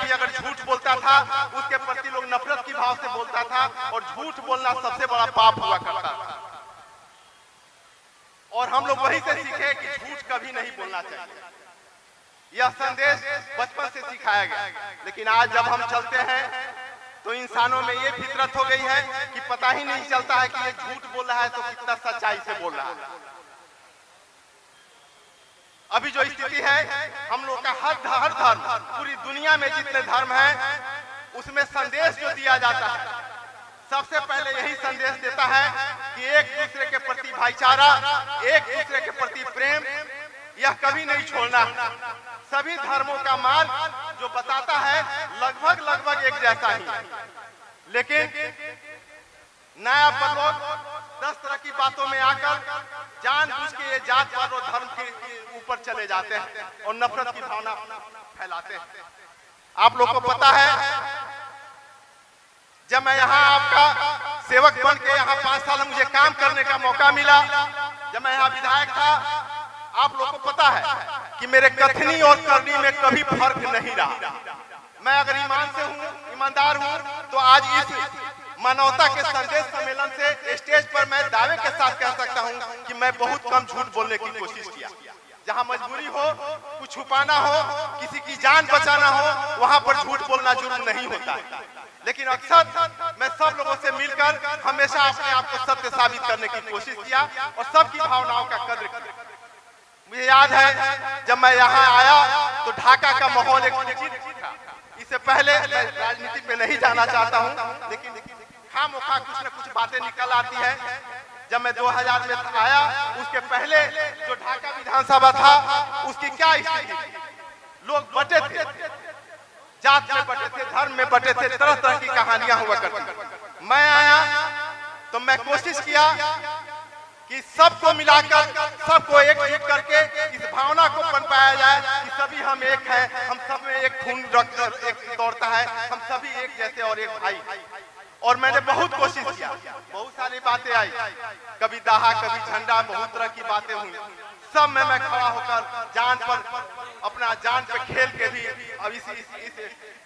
व्यक्ति अगर झूठ बोलता था उसके प्रति लोग नफरत की भाव से बोलता था और झूठ बोलना सबसे बड़ा पाप हुआ करता था। और हम लोग वही से सीखे कि झूठ कभी नहीं बोलना चाहिए। यह संदेश बचपन से सिखाया गया, लेकिन आज जब हम चलते हैं तो इंसानों में ये फितरत हो गई है कि पता ही नहीं चलता है कि ये झूठ बोल रहा है तो कितना सच्चाई से बोल रहा है। अभी जो स्थिति है, हम लोग का हर धर्म, पूरी दुनिया में जितने धर्म हैं उसमें संदेश जो दिया जाता है, सबसे पहले यही संदेश देता है कि एक दूसरे के प्रति भाईचारा, एक दूसरे के प्रति प्रेम, यह कभी नहीं छोड़ना। सभी धर्मों का मार्ग जो बताता है लगभग एक जैसा ही, लेकिन नया पर लोग 10 तरह की बातों में आकर जानबूझ के ये जात पात और धर्म के ऊपर चले जाते हैं और नफरत की भावना फैलाते हैं। आप लोग को पता है, जब मैं यहाँ आपका सेवक बन के यहाँ 5 साल मुझे काम करने का मौका मिला, जब मैं यहाँ विधायक था, आप लोग को पता है कि मेरे कथनी और करनी में कभी फर्क नहीं रहा। मैं अगर ईमान से हूँ, ईमानदार हूँ, तो आज इस मानवता के संदेश सम्मेलन से स्टेज पर मैं दावे के साथ कह सकता हूँ कि मैं बहुत कम झूठ बोलने की कोशिश किया। जहाँ मजबूरी हो, कुछ छुपाना हो, किसी की जान बचाना हो, वहाँ पर झूठ बोलना जुर्म नहीं होता है। लेकिन अक्सर मैं सब लोगों से मिलकर हमेशा अपने आप को सत्य साबित करने की कोशिश किया और सबकी भावनाओं का कद्र किया। मुझे याद है जब मैं यहाँ आया तो ढाका का माहौल एक विचित्र था। इससे पहले मैं राजनीति में नहीं जाना चाहता हूँ, लेकिन खामोखा कुछ न कुछ बातें निकल आती है। जब मैं 2000 में आया, उसके पहले जो ढाका विधानसभा था उसकी क्या स्थिति थी? लोग बटे थे, जात में बटे थे, धर्म में बटे थे, तरह तरह की कहानियां हुआ करती। मैं आया तो मैं कोशिश किया कि सबको मिलाकर, सबको एकजुट करके इस भावना को पनपाया जाए कि सभी हम एक हैं, हम सब में एक खून रक्त एक दौड़ता है, हम सभी एक जैसे और एक भाई। और मैंने बहुत कोशिश किया, बहुत सारी बातें आई, कभी दाहा, कभी झंडा, बहुत तरह की बातें हुई। सब में मैं खड़ा होकर जान पर, अपना जान पे खेल के भी अब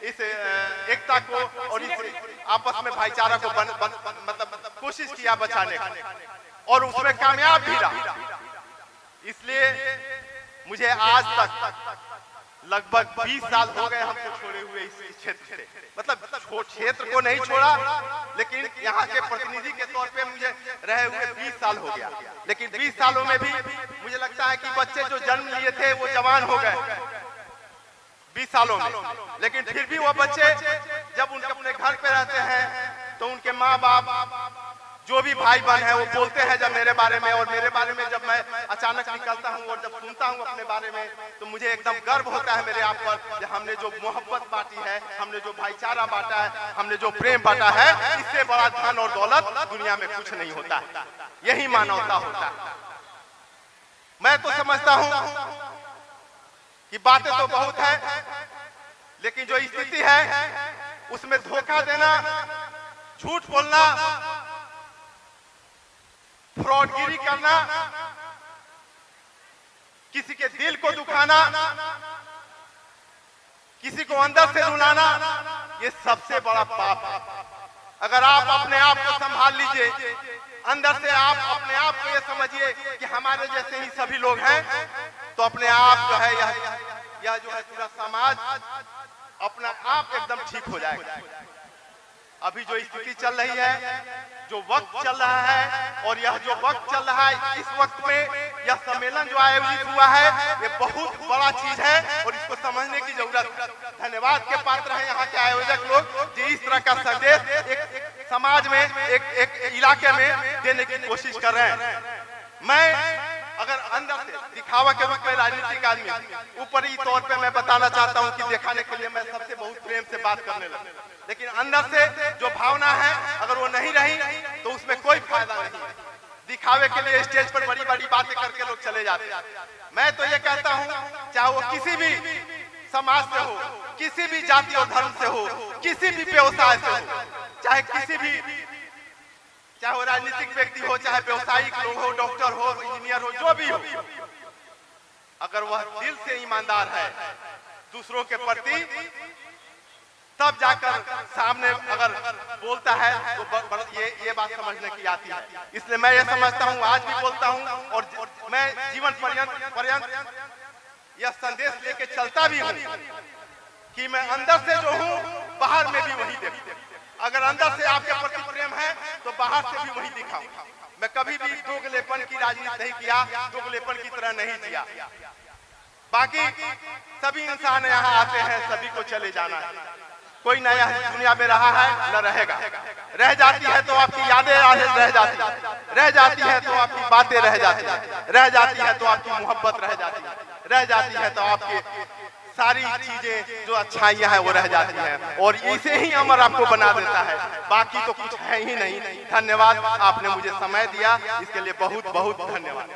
इस एकता को और इस आपस में भाईचारा को मतलब कोशिश किया बचाने का, और उसमें कामयाब भी रहा। इसलिए मुझे आज तक लगभग 20 साल हो गए हमको छोड़े हुए इस क्षेत्र से। मतलब क्षेत्र को नहीं छोड़ा, लेकिन यहाँ के प्रतिनिधि के तौर पे मुझे रहे हुए 20 साल हो गया। लेकिन 20 सालों में भी मुझे लगता है कि बच्चे जो जन्म लिए थे वो जवान हो गए 20 सालों में। लेकिन फिर भी वो बच्चे जब उनके अपने घर पे रहते हैं तो उनके माँ बाप, जो भी भाई बहन है, वो बोलते हैं जब मेरे बारे में, और मेरे बारे में जब मैं अचानक निकलता हूँ और जब सुनता हूँ अपने बारे में, तो मुझे एकदम गर्व होता है मेरे आप पर कि हमने जो मोहब्बत बांटी है, हमने जो भाईचारा बांटा है, हमने जो प्रेम बांटा है, इससे बड़ा धन और दौलत दुनिया में कुछ नहीं होता है। यही मानवता होता है। मैं तो समझता हूँ कि बातें तो बहुत है, लेकिन जो स्थिति है उसमें धोखा देना, झूठ बोलना, फ्रॉडगिरी करना, किसी के दिल को दुखाना, किसी को अंदर से रुलाना, ये सबसे बड़ा पाप है। अगर आप अपने आप को संभाल लीजिए, अंदर से आप अपने आप को ये समझिए कि हमारे जैसे ही सभी लोग हैं, तो अपने आप जो है यह जो है पूरा समाज अपना आप एकदम ठीक हो जाएगा। अभी जो स्थिति चल रही है, जो वक्त चल रहा है, और यह जो वक्त चल रहा है, इस वक्त में यह सम्मेलन जो आयोजित हुआ है, ये बहुत बड़ा चीज है और इसको समझने की जरूरत है। धन्यवाद के पात्र हैं यहाँ के आयोजक लोग, जो इस तरह का संदेश एक समाज में, एक इलाके में देने की कोशिश कर रहे हैं। मैं अगर अंदर से दिखावा के रूप में राजनीतिक आदमी, ऊपरी तौर पे मैं बताना चाहता हूँ कि दिखाने के लिए मैं सबसे बहुत प्रेम से बात करने लगा, लेकिन अंदर से जो भावना है अगर वो नहीं रही तो उसमें कोई फायदा नहीं है। दिखावे के लिए स्टेज पर बड़ी बड़ी बातें करके लोग चले जाते हैं। मैं तो ये कहता हूँ, चाहे वो किसी भी समाज से हो, किसी भी जाति और धर्म से हो, किसी भी व्यवसाय से हो, चाहे वो राजनीतिक व्यक्ति हो, चाहे व्यवसायिक लोग हो, डॉक्टर हो, इंजीनियर हो, जो भी हो, अगर वह दिल से ईमानदार है दूसरों के प्रति, तब जाकर सामने अगर बोलता है तो ये बात समझने की आती है। इसलिए मैं ये समझता हूँ, आज भी बोलता हूँ और मैं जीवन पर्यंत यह संदेश लेके चलता भी हूँ कि मैं अंदर से जो हूँ बाहर में भी वही देखूं। अगर अंदर से आपके प्रति प्रेम है तो बाहर से भी वही दिखाऊं। मैं कभी भी दोगलेपन की राजनीति नहीं किया, दोगलेपन की तरह नहीं किया। बाकी सभी इंसान यहाँ आते हैं, सभी को चले जाना है। कोई नया दुनिया में रहा है न रहेगा। रह जाती है तो आपकी यादें रह जाती है, रह जाती है तो आपकी बातें रह जाती है, रह जाती है तो आपकी मोहब्बत रह जाती है, रह जाती है तो आपकी सारी चीजें जो अच्छाइयां हैं वो रह जाती हैं और इसे ही अमर आपको बना देता है। बाकी तो कुछ है ही नहीं। धन्यवाद, आपने मुझे समय दिया, इसके लिए बहुत बहुत धन्यवाद।